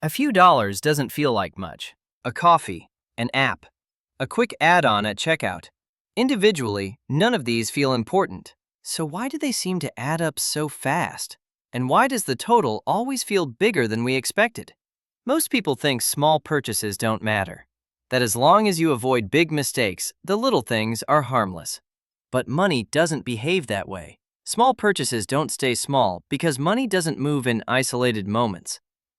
A few dollars doesn't feel like much. A coffee, an app, a quick add-on at checkout. Individually, none of these feel important. So why do they seem to add up so fast? And why does the total always feel bigger than we expected? Most people think small purchases don't matter, that as long as you avoid big mistakes, the little things are harmless. But money doesn't behave that way. Small purchases don't stay small because money doesn't move in isolated moments.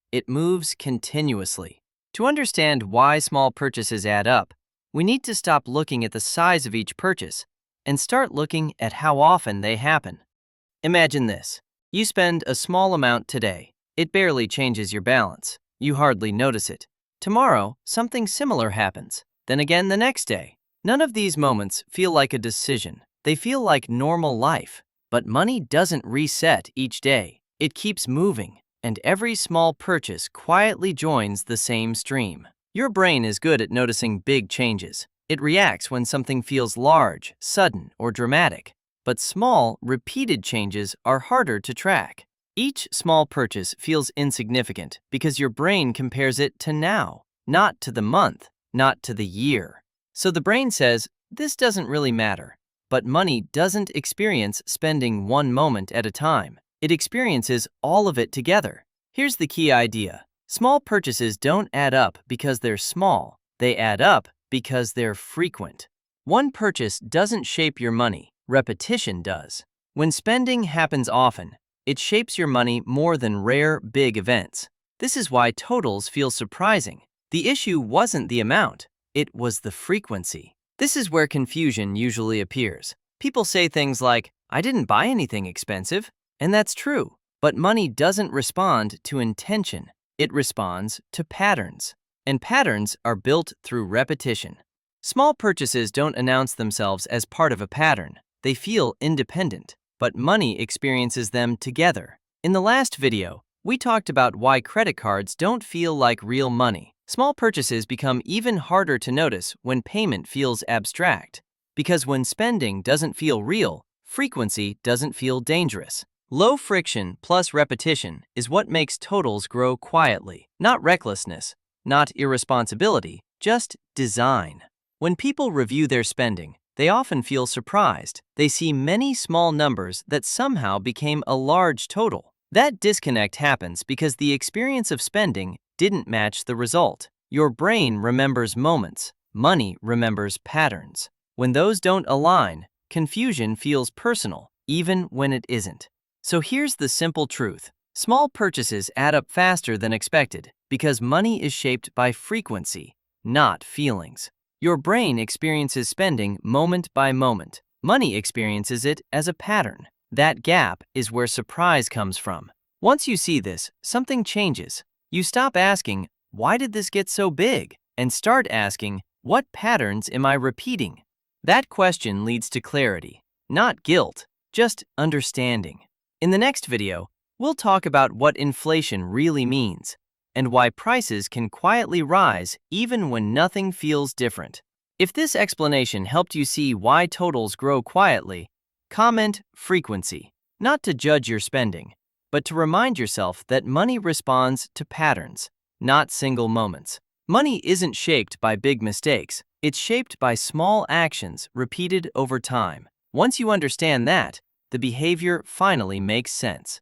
It moves continuously. To understand why small purchases add up, we need to stop looking at the size of each purchase and start looking at how often they happen. Imagine this. You spend a small amount today. It barely changes your balance. You hardly notice it. Tomorrow, something similar happens. Then again the next day. None of these moments feel like a decision. They feel like normal life. But money doesn't reset each day. It keeps moving, and every small purchase quietly joins the same stream. Your brain is good at noticing big changes. It reacts when something feels large, sudden, or dramatic. But small, repeated changes are harder to track. Each small purchase feels insignificant because your brain compares it to now, not to the month, not to the year. So the brain says, this doesn't really matter. But money doesn't experience spending one moment at a time. It experiences all of it together. Here's the key idea. Small purchases don't add up because they're small. They add up because they're frequent. One purchase doesn't shape your money. Repetition does. When spending happens often, it shapes your money more than rare, big events. This is why totals feel surprising. The issue wasn't the amount. It was the frequency. This is where confusion usually appears. People say things like, I didn't buy anything expensive, and that's true. But money doesn't respond to intention. It responds to patterns. And patterns are built through repetition. Small purchases don't announce themselves as part of a pattern. They feel independent, but money experiences them together. In the last video, we talked about why credit cards don't feel like real money. Small purchases become even harder to notice when payment feels abstract. Because when spending doesn't feel real, frequency doesn't feel dangerous. Low friction plus repetition is what makes totals grow quietly. Not recklessness, not irresponsibility, just design. When people review their spending, they often feel surprised. They see many small numbers that somehow became a large total. That disconnect happens because the experience of spending didn't match the result. Your brain remembers moments. Money remembers patterns. When those don't align, confusion feels personal, even when it isn't. So here's the simple truth. Small purchases add up faster than expected because money is shaped by frequency, not feelings. Your brain experiences spending moment by moment. Money experiences it as a pattern. That gap is where surprise comes from. Once you see this, something changes. You stop asking, why did this get so big? And start asking, what patterns am I repeating? That question leads to clarity, not guilt, just understanding. In the next video, we'll talk about what inflation really means and why prices can quietly rise even when nothing feels different. If this explanation helped you see why totals grow quietly, comment frequency, not to judge your spending, but to remind yourself that money responds to patterns, not single moments. Money isn't shaped by big mistakes. It's shaped by small actions repeated over time. Once you understand that, the behavior finally makes sense.